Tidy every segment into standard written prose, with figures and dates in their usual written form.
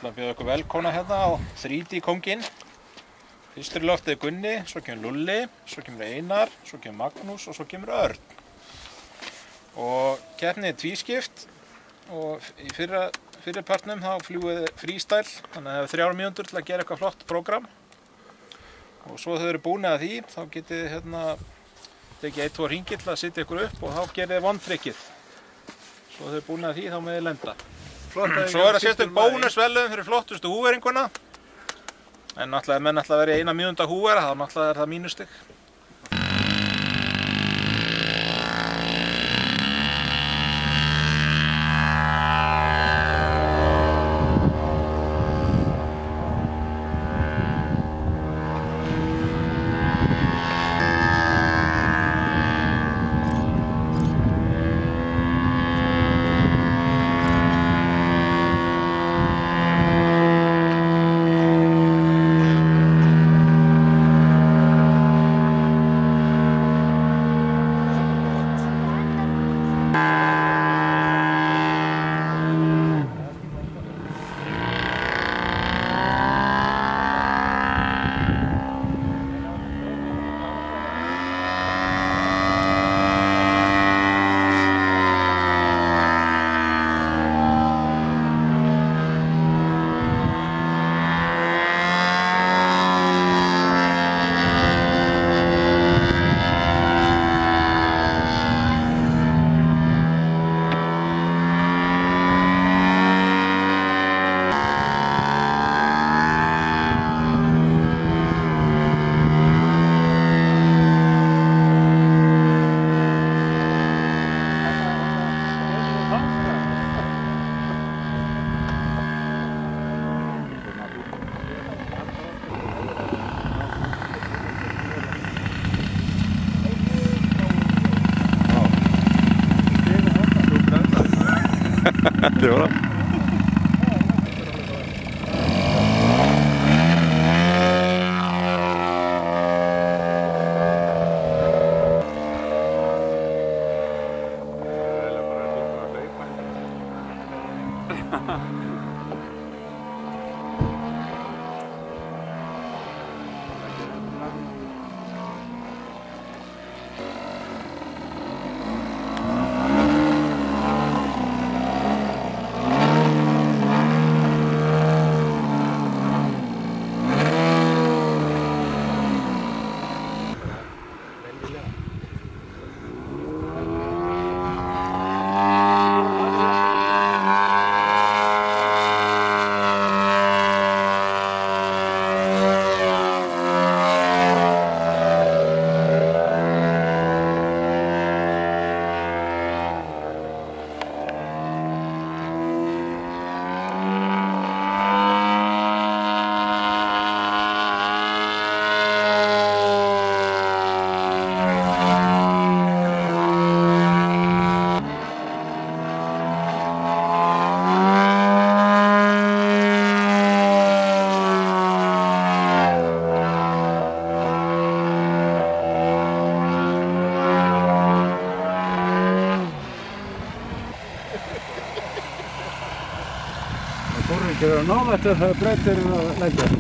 Það bjóða ykkur velkomna hérna á 3D kónginn. Fyrstur í loftið Gunni, svo kemur Lulli, svo kemur Einar, svo kemur Magnús og svo kemur Örn. Og keppnin er tvískipt og í fyrri partnum þá fljúgum við freestyle, þannig að það er 3 mínútur til að gera eitthvað flott prógram. Og svo þegar þau eru búin að því, þá getið þið hérna tekið 1-2 hringi til að setja ykkur upp og þá gerið þið one-trickið. Svo þegar þau eru búin að því, þá með þið lenda. Svo er það sérstök bónusverðlaun fyrir flottustu húveringuna. En náttúrulega ef menn ætla að vera í 1 mínúta húvera, þá náttúrulega er það mínustig. Det var det. Forringir eru nálægt ef það breytir að leggja.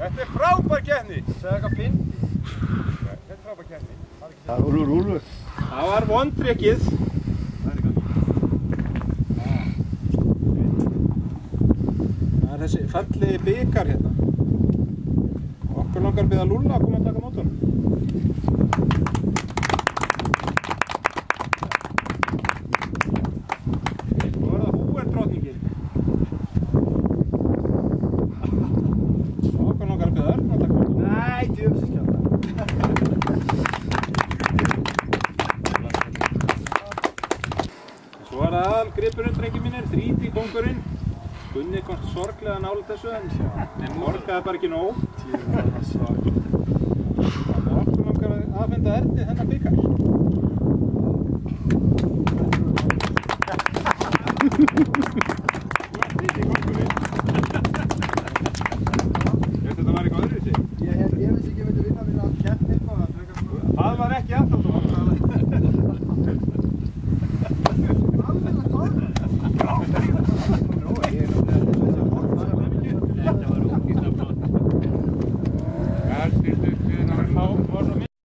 Þetta er frábær keppni! Segðu eitthvað fyndið. Þetta er frábær keppni. Það er rúlu. Það var vondrykkið. Það er þessi fallegi bikar hérna. Okkur langar að biðja Lúlla að koma að taka mót honum. Svo er það húerdrottningin. Okkur langar að biðja Örn að taka mót honum. Nei, djöfnsiskjálta. Svo er það aðalgripurinn, drengir mínir, 3D kóngurinn. Gunni komst sorglega nálægt þessu en morgaði bara ekki nóg. Og okkur langar að afhenda Erni þennan bikar.